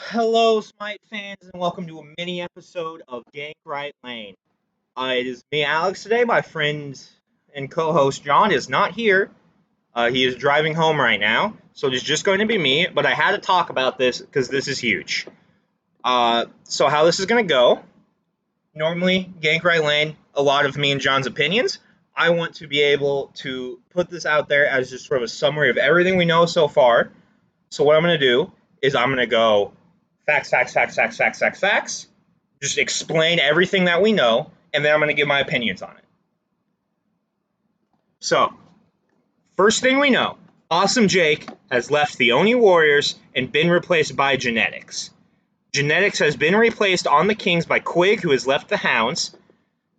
Hello, Smite fans, and welcome to a mini episode of Gank Right Lane. It is me, Alex, today. My friend and co-host John is not here. He is driving home right now, so it is just going to be me. But I had to talk about this because this is huge. So how this is going to go? Normally, Gank Right Lane, a lot of me and John's opinions. I want to be able to put this out there as just sort of a summary of everything we know so far. So what I'm going to do is I'm going to go facts, facts, facts, facts, facts, facts, facts. Just explain everything that we know, and then I'm going to give my opinions on it. So, first thing we know, Awesomejake has left the Oni Warriors and been replaced by Genetics. Genetics has been replaced on the Kings by QUIG, who has left the Hounds.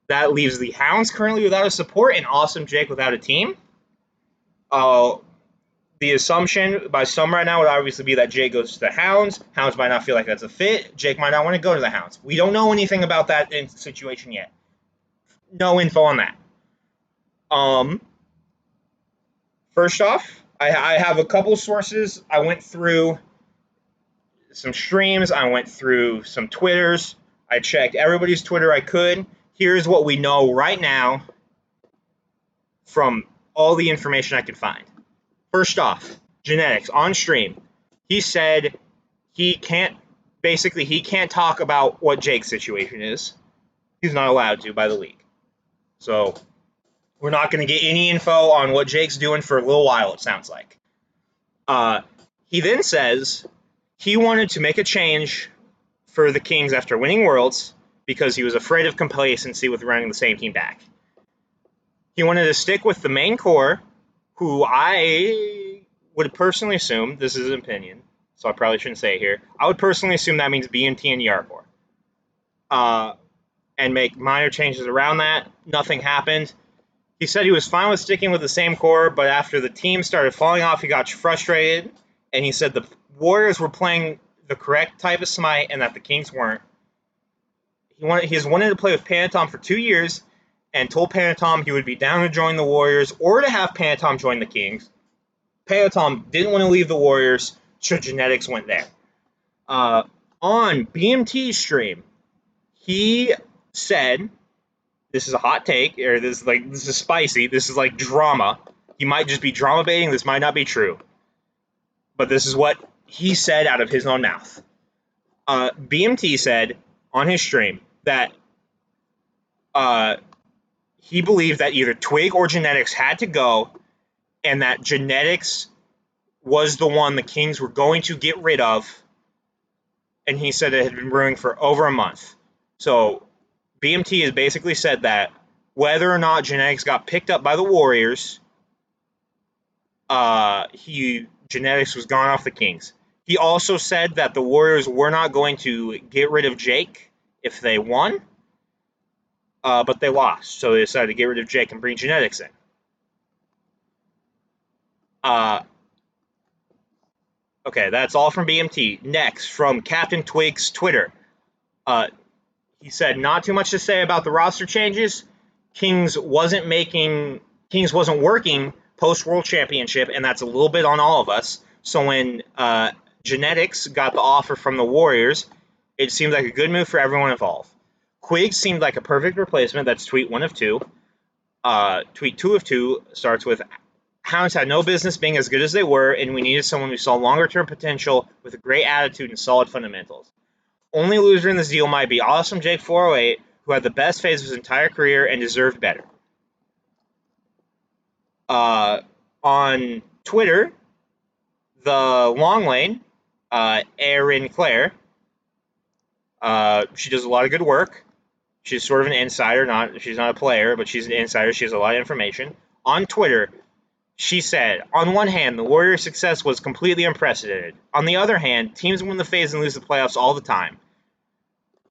That leaves the Hounds currently without a support and Awesomejake without a team. The assumption by some right now would obviously be that Jake goes to the Hounds. Hounds might not feel like that's a fit. Jake might not want to go to the Hounds. We don't know anything about that situation yet. No info on that. First off, I have a couple sources. I went through some streams. I went through some Twitters. I checked everybody's Twitter I could. Here's what we know right now from all the information I could find. First off, Genetics on stream. He said he can't talk about what Jake's situation is. He's not allowed to by the league. So we're not going to get any info on what Jake's doing for a little while, it sounds like. He then says he wanted to make a change for the Kings after winning Worlds because he was afraid of complacency with running the same team back. He wanted to stick with the main core, who I would personally assume, this is an opinion, so I probably shouldn't say it here, I would personally assume that means BMT and Yarkor. And make minor changes around that. Nothing happened. He said he was fine with sticking with the same core, but after the team started falling off, he got frustrated, and he said the Warriors were playing the correct type of Smite and that the Kings weren't. He has wanted to play with Panatom for 2 years, and told Panatom he would be down to join the Warriors or to have Panatom join the Kings. Panatom didn't want to leave the Warriors, so Genetics went there. On BMT's stream, he said, this is a hot take, or this is spicy, this is like drama. He might just be drama baiting, this might not be true. But this is what he said out of his own mouth. BMT said on his stream that he believed that either Twig or Genetics had to go, and that Genetics was the one the Kings were going to get rid of, and he said it had been brewing for over a month. So BMT has basically said that whether or not Genetics got picked up by the Warriors, Genetics was gone off the Kings. He also said that the Warriors were not going to get rid of Jake if they won, but they lost, so they decided to get rid of Jake and bring Genetics in. Okay, that's all from BMT. Next, from Captain Twig's Twitter. He said, not too much to say about the roster changes. Kings wasn't working post-World Championship, and that's a little bit on all of us. So when Genetics got the offer from the Warriors, it seemed like a good move for everyone involved. QUIG seemed like a perfect replacement. That's tweet 1 of 2. Tweet 2 of 2 starts with, Hounds had no business being as good as they were, and we needed someone who saw longer-term potential with a great attitude and solid fundamentals. Only loser in this deal might be Awesomejake 408, who had the best phase of his entire career and deserved better. On Twitter, the long lane, Erin Claire, she does a lot of good work. She's sort of an insider. She's not a player, but she's an insider. She has a lot of information. On Twitter, she said, on one hand, the Warriors' success was completely unprecedented. On the other hand, teams win the phase and lose the playoffs all the time.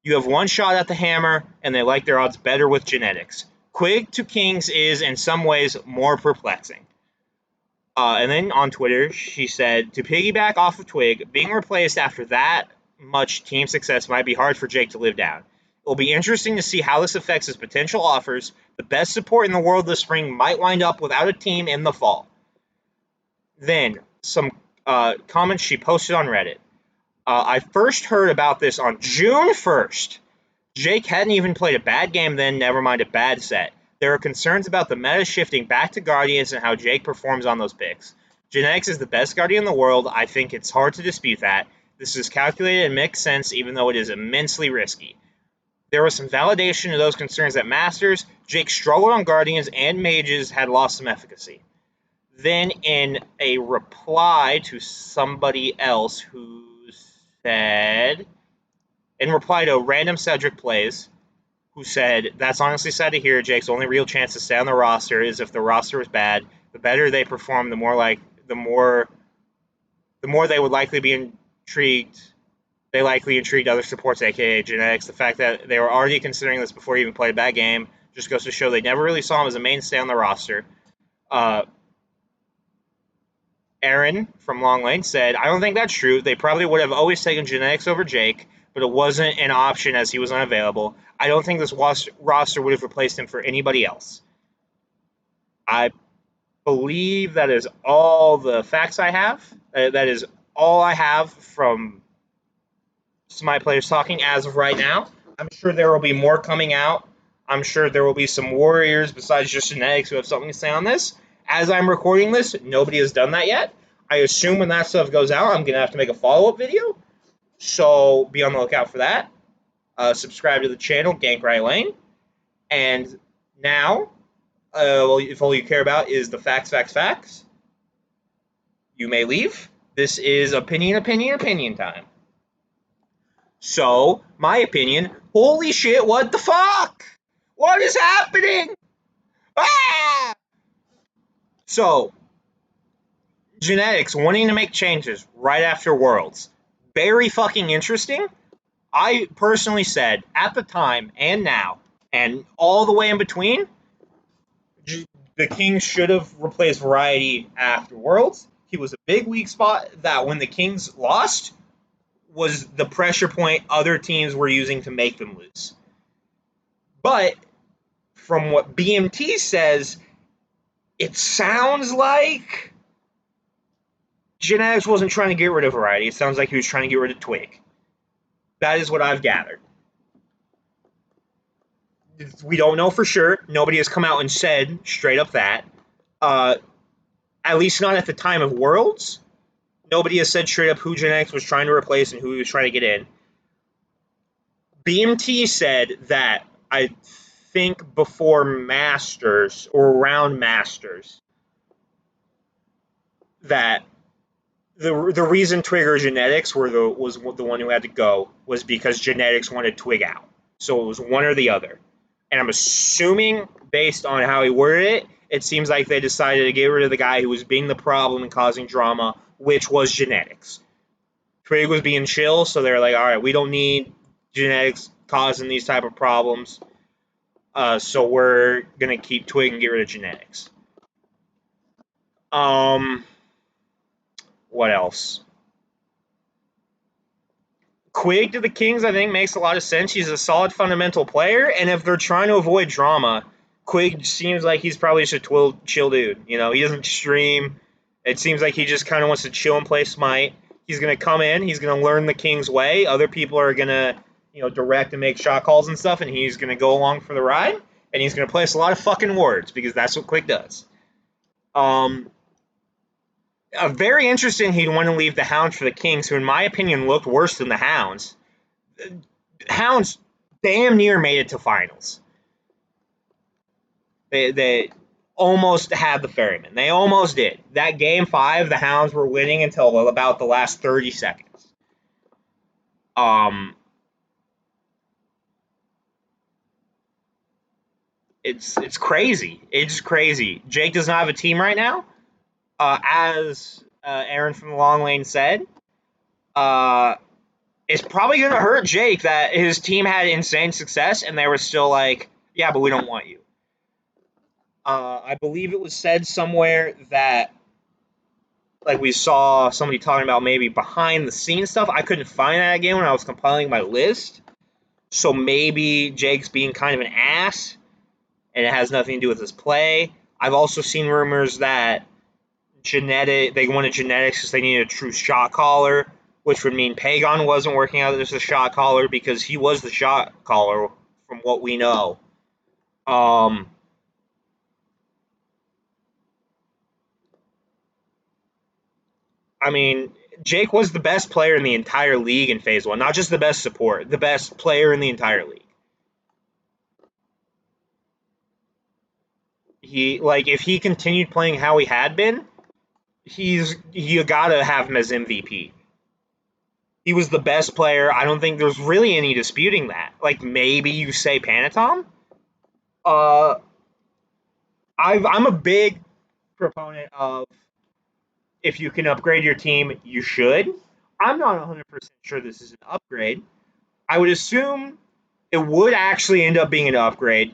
You have one shot at the hammer, and they like their odds better with Genetics. QUIG to Kings is, in some ways, more perplexing. And then on Twitter, she said, to piggyback off of Twig, being replaced after that much team success might be hard for Jake to live down. It will be interesting to see how this affects his potential offers. The best support in the world this spring might wind up without a team in the fall. Then, some comments she posted on Reddit. I first heard about this on June 1st. Jake hadn't even played a bad game then, never mind a bad set. There are concerns about the meta shifting back to Guardians and how Jake performs on those picks. Genetics is the best Guardian in the world. I think it's hard to dispute that. This is calculated and makes sense, even though it is immensely risky. There was some validation to those concerns at Masters. Jake struggled on Guardians and Mages had lost some efficacy. Then, in a reply to somebody else who said, in reply to random Cedric Plays, who said, "That's honestly sad to hear. Jake's only real chance to stay on the roster is if the roster was bad. The better they perform, the more they would likely be intrigued. They likely intrigued other supports, aka Genetics. The fact that they were already considering this before he even played a bad game just goes to show they never really saw him as a mainstay on the roster." Aaron from Long Lane said, "I don't think that's true. They probably would have always taken Genetics over Jake, but it wasn't an option as he was unavailable. I don't think this roster would have replaced him for anybody else." I believe that is all the facts I have. That is all I have from Smite players talking as of right now. I'm sure there will be more coming out. I'm sure there will be some warriors besides just Genetics who have something to say on this. As I'm recording this, nobody has done that yet. I assume when that stuff goes out, I'm going to have to make a follow-up video. So be on the lookout for that. Subscribe to the channel, Gank Right Lane. And now, if all you care about is the facts, you may leave. This is opinion time. So, my opinion, holy shit, what the fuck? What is happening? Ah! So, Genetics wanting to make changes right after Worlds. Very fucking interesting. I personally said, at the time and now, and all the way in between, the Kings should have replaced Variety after Worlds. He was a big weak spot that when the Kings lost was the pressure point other teams were using to make them lose. But from what BMT says, it sounds like Genetics wasn't trying to get rid of Variety. It sounds like he was trying to get rid of Twig. That is what I've gathered. We don't know for sure. Nobody has come out and said straight up that. At least not at the time of Worlds. Nobody has said straight up who Genetics was trying to replace and who he was trying to get in. BMT said that, I think before Masters or around Masters, that the reason Twig or Genetics was the one who had to go was because Genetics wanted Twig out. So it was one or the other. And I'm assuming, based on how he worded it, it seems like they decided to get rid of the guy who was being the problem and causing drama, which was Genetics. Twig was being chill, so they're like, all right, we don't need Genetics causing these type of problems, so we're going to keep Twig and get rid of Genetics. What else? QUIG to the Kings, I think, makes a lot of sense. He's a solid fundamental player, and if they're trying to avoid drama, QUIG seems like he's probably just a chill dude. You know, he doesn't stream. It seems like he just kind of wants to chill and play Smite. He's going to come in. He's going to learn the King's way. Other people are going to, direct and make shot calls and stuff, and he's going to go along for the ride, and he's going to place a lot of fucking words because that's what QUIG does. Very interesting he'd want to leave the Hounds for the Kings, who, in my opinion, looked worse than the Hounds. Hounds damn near made it to finals. They almost had the Ferryman. They almost did. That Game 5, the Hounds were winning until about the last 30 seconds. It's crazy. It's crazy. Jake does not have a team right now. As Aaron from the Long Lane said, it's probably going to hurt Jake that his team had insane success and they were still like, yeah, but we don't want you. I believe it was said somewhere that, like, we saw somebody talking about maybe behind the scenes stuff. I couldn't find that again when I was compiling my list. So maybe Jake's being kind of an ass and it has nothing to do with his play. I've also seen rumors that they wanted Genetics because they needed a true shot caller, which would mean Pagon wasn't working out as a shot caller because he was the shot caller from what we know. I mean, Jake was the best player in the entire league in Phase 1. Not just the best support, the best player in the entire league. If he continued playing how he had been, you gotta have him as MVP. He was the best player. I don't think there's really any disputing that. Like, maybe you say Panatom? I'm a big proponent of if you can upgrade your team, you should. I'm not 100% sure this is an upgrade. I would assume it would actually end up being an upgrade.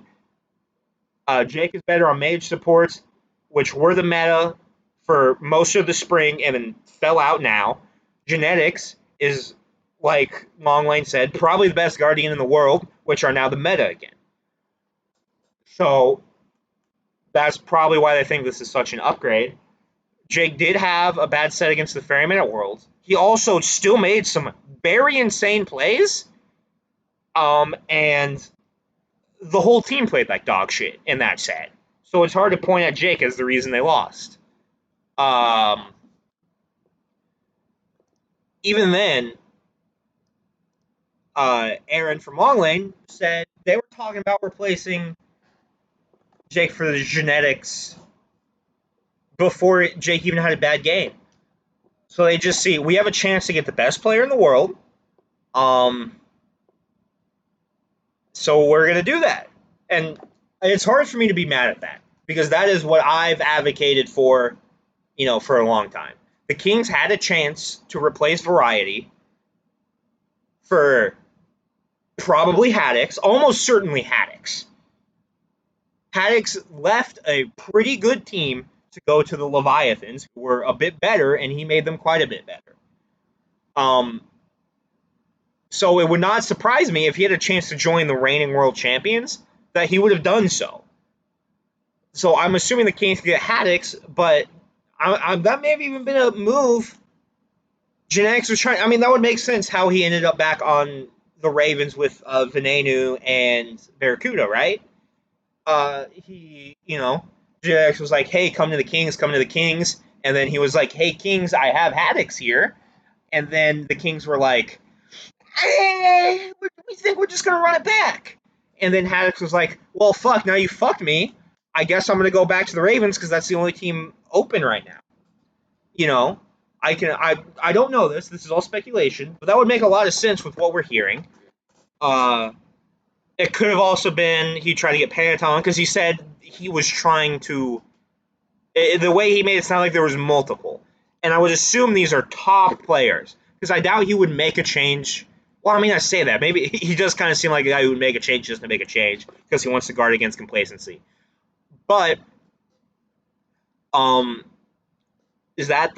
Jake is better on mage supports, which were the meta for most of the spring and then fell out now. Genetics is, like Longlane said, probably the best Guardian in the world, which are now the meta again. So that's probably why they think this is such an upgrade. Jake did have a bad set against the Ferryman at Worlds. He also still made some very insane plays. And the whole team played like dog shit in that set. So it's hard to point at Jake as the reason they lost. Even then, Aaron from Long Lane said they were talking about replacing Jake for the genetics before Jake even had a bad game. So they just see we have a chance to get the best player in the world. So we're gonna do that, and it's hard for me to be mad at that because that is what I've advocated for, for a long time. The Kings had a chance to replace Variety for probably Haddix, almost certainly Haddix. Haddix left a pretty good team to go to the Leviathans, who were a bit better, and he made them quite a bit better. So it would not surprise me if he had a chance to join the reigning world champions that he would have done so. So I'm assuming the Kings could get Haddix, but that may have even been a move. Genetics was trying. I mean, that would make sense how he ended up back on the Ravens with Venenu and Barracuda, right? Genetics was like, "Hey, come to the Kings," and then he was like, "Hey, Kings, I have Haddix here," and then the Kings were like, "Hey, we think we're just gonna run it back," and then Haddix was like, "Well, fuck, now you fucked me. I guess I'm gonna go back to the Ravens because that's the only team open right now." I don't know this. This is all speculation, but that would make a lot of sense with what we're hearing. It could have also been he tried to get Panaton because he said he was trying to. The way he made it sound like there was multiple, and I would assume these are top players because I doubt he would make a change. Well, I mean, I say that maybe he does kind of seem like a guy who would make a change just to make a change because he wants to guard against complacency. But, is that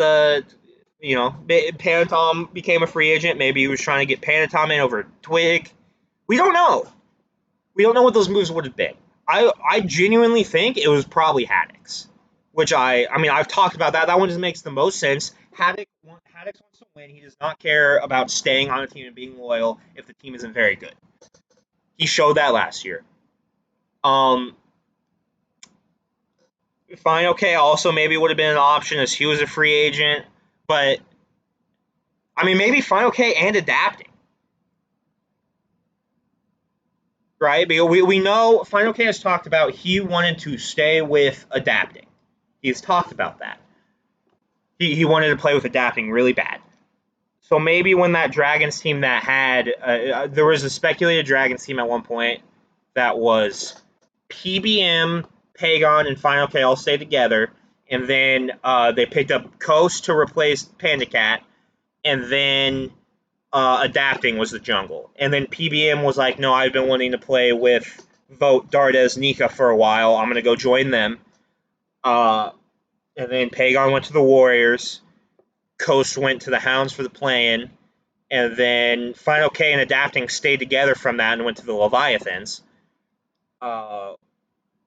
Panatom became a free agent? Maybe he was trying to get Panatom in over QUIG. We don't know. We don't know what those moves would have been. I genuinely think it was probably Haddix, which I've talked about that. That one just makes the most sense. Haddix wants to win. He does not care about staying on a team and being loyal if the team isn't very good. He showed that last year. Fine, okay. Also, maybe would have been an option as he was a free agent, but maybe fine, okay, and adapting. Right? Because we know Final K has talked about he wanted to stay with adapting. He's talked about that. He wanted to play with adapting really bad. So maybe when that Dragons team that had there was a speculated Dragons team at one point that was PBM, Pagon, and Final K all stayed together, and then they picked up Coast to replace Panda Cat, and then adapting was the jungle. And then PBM was like, no, I've been wanting to play with Vote, Dardes, Nika for a while. I'm going to go join them. And then Pagon went to the Warriors. Coast went to the Hounds for the play-in. And then Final K and adapting stayed together from that and went to the Leviathans.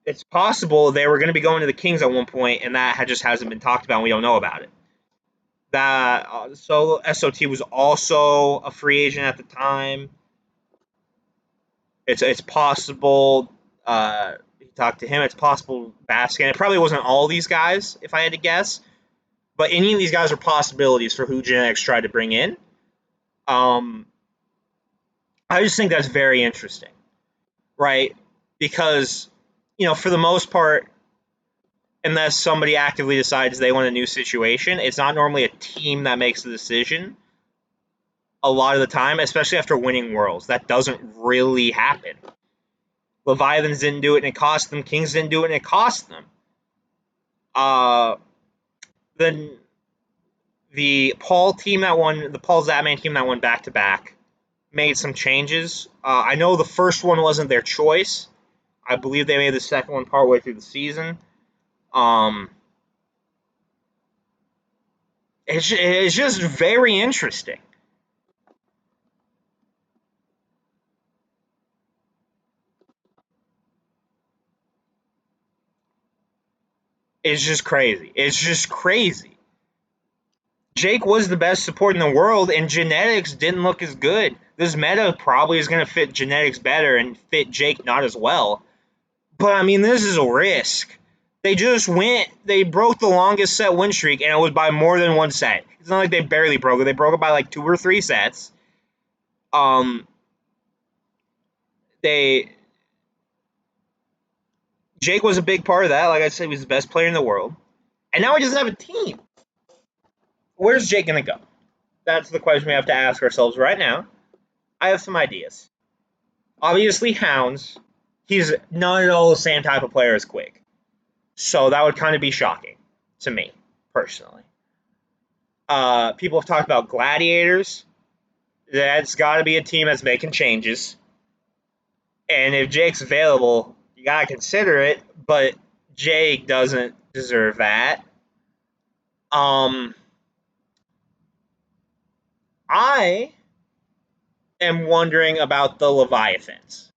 It's possible they were going to be going to the Kings at one point, and that just hasn't been talked about, and we don't know about it. That so SOT was also a free agent at the time. It's possible. He talked to him. It's possible Baskin. It probably wasn't all these guys, if I had to guess. But any of these guys are possibilities for who Genetics tried to bring in. Um, I just think that's very interesting, right? Because for the most part, unless somebody actively decides they want a new situation, it's not normally a team that makes the decision. A lot of the time, especially after winning Worlds, that doesn't really happen. Leviathans didn't do it and it cost them. Kings didn't do it and it cost them. Then the Paul team that won, the Paul Zatman team that won back to back, made some changes. I know the first one wasn't their choice. I believe they made the second one partway through the season. It's just very interesting. It's just crazy. It's just crazy. Jake was the best support in the world, and Genetics didn't look as good. This meta probably is going to fit Genetics better and fit Jake not as well. But, I mean, this is a risk. They just they broke the longest set win streak, and it was by more than one set. It's not like they barely broke it. They broke it by like 2 or 3 sets. They Jake was a big part of that. Like I said, he was the best player in the world. And now he doesn't have a team. Where's Jake going to go? That's the question we have to ask ourselves right now. I have some ideas. Obviously, Hounds, he's not at all the same type of player as QUIG. So that would kind of be shocking to me, personally. People have talked about Gladiators. That's got to be a team that's making changes. And if Jake's available, you got to consider it. But Jake doesn't deserve that. I am wondering about the Leviathans,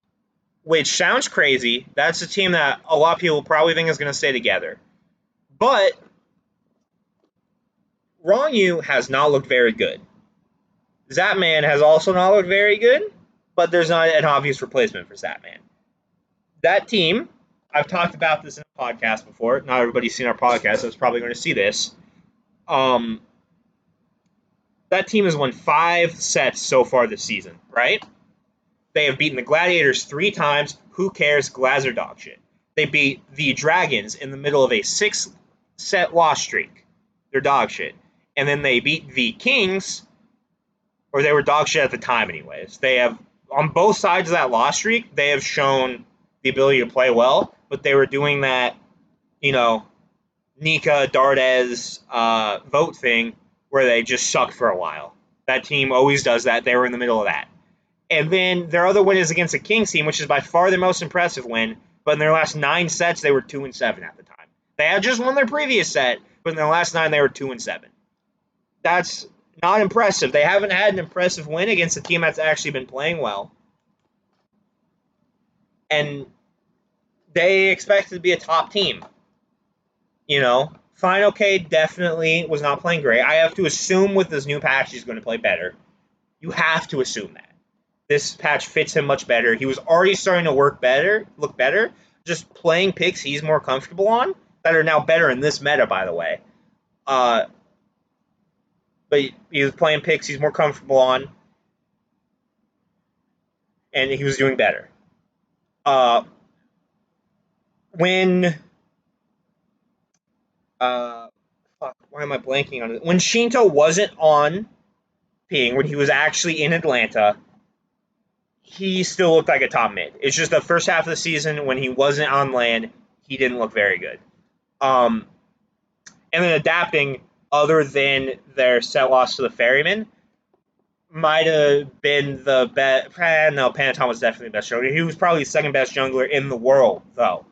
which sounds crazy. That's a team that a lot of people probably think is going to stay together. But Ronyu has not looked very good. Zatman has also not looked very good, but there's not an obvious replacement for Zatman. That team, I've talked about this in a podcast before. Not everybody's seen our podcast, so it's probably going to see this. That team has won 5 sets so far this season, right? They have beaten the Gladiators 3 times. Who cares? Glaz are dog shit. They beat the Dragons in the middle of a 6-set loss streak. They're dog shit. And then they beat the Kings, or they were dog shit at the time anyways. They have, on both sides of that loss streak, they have shown the ability to play well, but they were doing that, Nika, Dardes vote thing where they just sucked for a while. That team always does that. They were in the middle of that. And then their other win is against the Kings team, which is by far their most impressive win. But in their last 9 sets, they were 2-7 at the time. They had just won their previous set, but in their last 9, they were 2-7. That's not impressive. They haven't had an impressive win against a team that's actually been playing well. And they expected to be a top team. Final K definitely was not playing great. I have to assume with this new patch he's going to play better. You have to assume that. This patch fits him much better. He was already starting to look better. Just playing picks he's more comfortable on that are now better in this meta, by the way. But he was playing picks he's more comfortable on, and he was doing better. When why am I blanking on it? When Shinto wasn't on Ping, when he was actually in Atlanta, he still looked like a top mid. It's just the first half of the season when he wasn't on LAN, he didn't look very good. And then adapting, other than their set loss to the Ferryman, might have been the best. No, Panaton was definitely the best jungler. He was probably the second best jungler in the world, though.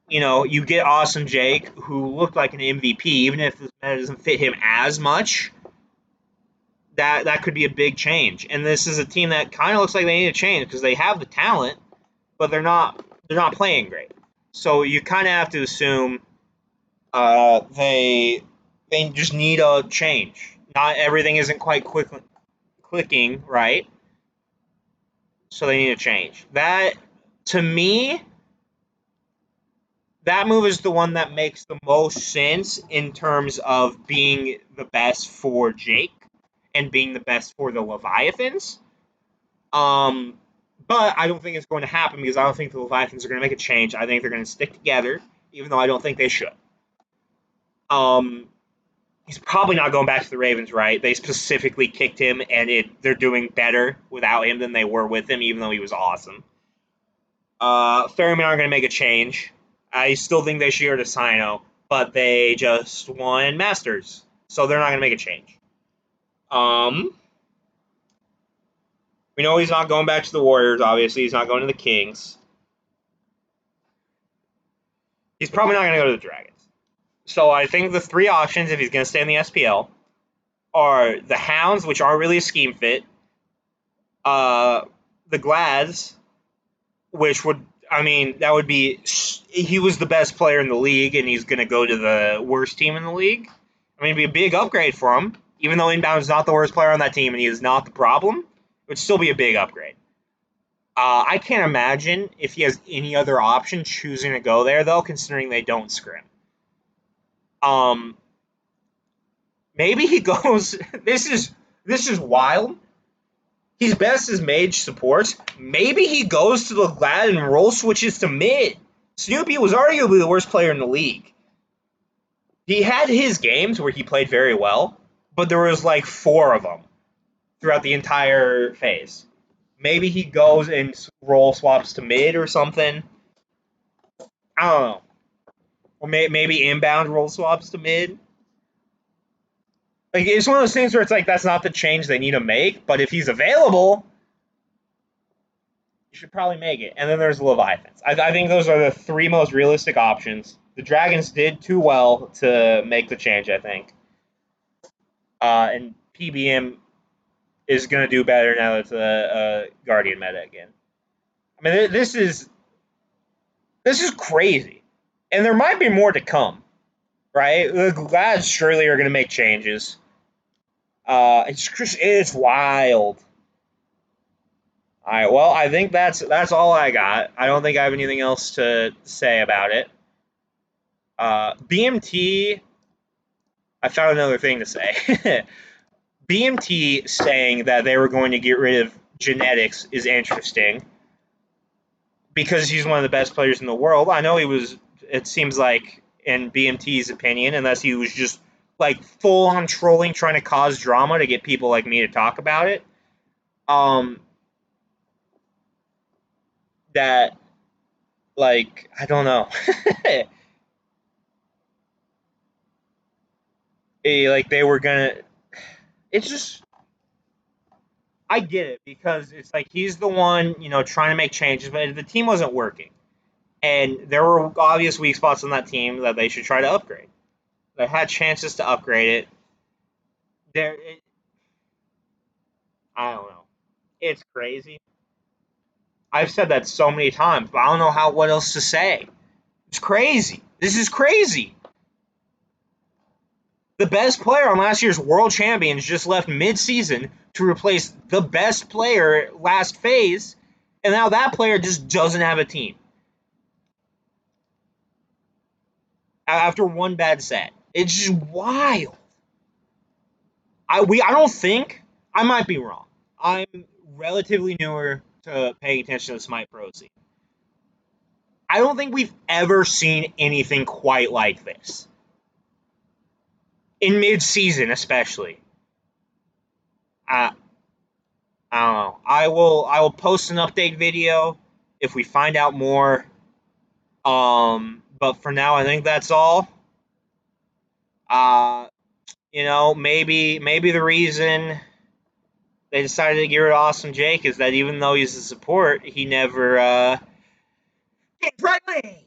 You get Awesomejake, who looked like an MVP, even if this meta doesn't fit him as much. That could be a big change. And this is a team that kind of looks like they need to change because they have the talent, but they're not playing great. So you kind of have to assume they They just need a change. Not everything isn't quite clicking right, so they need a change. That, to me, that move is the one that makes the most sense in terms of being the best for Jake and being the best for the Leviathans. Um, but I don't think it's going to happen because I don't think the Leviathans are going to make a change. I think they're going to stick together, even though I don't think they should. Um, he's probably not going back to the Ravens, right? They specifically kicked him, and they're doing better without him than they were with him, even though he was awesome. Ferryman aren't going to make a change. I still think they should go to Sino, but they just won Masters, so they're not going to make a change. We know he's not going back to the Warriors, obviously. He's not going to the Kings. He's probably not going to go to the Dragons. So I think the three options, if he's going to stay in the SPL, are the Hounds, which aren't really a scheme fit, the Glads, which would, I mean, that would be, he was the best player in the league, and he's going to go to the worst team in the league. I mean, it'd be a big upgrade for him. Even though Inbound is not the worst player on that team and he is not the problem, it would still be a big upgrade. I can't imagine if he has any other option choosing to go there, though, considering they don't scrim. Maybe he goes. This is wild. He's best as mage supports. Maybe he goes to the Glad and role switches to mid. Snoopy was arguably the worst player in the league. He had his games where he played very well, but there was like 4 of them throughout the entire phase. Maybe he goes and role swaps to mid or something. I don't know. Or maybe inbound role swaps to mid. Like, it's one of those things where it's like that's not the change they need to make, but if he's available, you should probably make it. And then there's the Leviathans. I think those are the 3 most realistic options. The Dragons did too well to make the change, I think. And PBM is going to do better now that it's a Guardian meta again. I mean, this is crazy. And there might be more to come, right? The Glads surely are going to make changes. It's wild. All right, well, I think that's all I got. I don't think I have anything else to say about it. BMT, I found another thing to say. BMT saying that they were going to get rid of genetics is interesting because he's one of the best players in the world. I know he was, it seems like, in BMT's opinion, unless he was just like full on trolling, trying to cause drama to get people like me to talk about it. That, like, I don't know. Like, they were gonna. It's just. I get it because it's like he's the one, trying to make changes, but the team wasn't working. And there were obvious weak spots on that team that they should try to upgrade. They had chances to upgrade it. I don't know. It's crazy. I've said that so many times, but I don't know what else to say. It's crazy. This is crazy. The best player on last year's World Champions just left mid-season to replace the best player last phase, and now that player just doesn't have a team. After one bad set. It's just wild. I don't think, I might be wrong. I'm relatively newer to paying attention to the Smite Pro scene. I don't think we've ever seen anything quite like this. In mid-season, especially. I don't know. I will post an update video if we find out more. But for now, I think that's all. Maybe the reason they decided to get rid of Awesomejake is that even though he's a support, he never gets right way.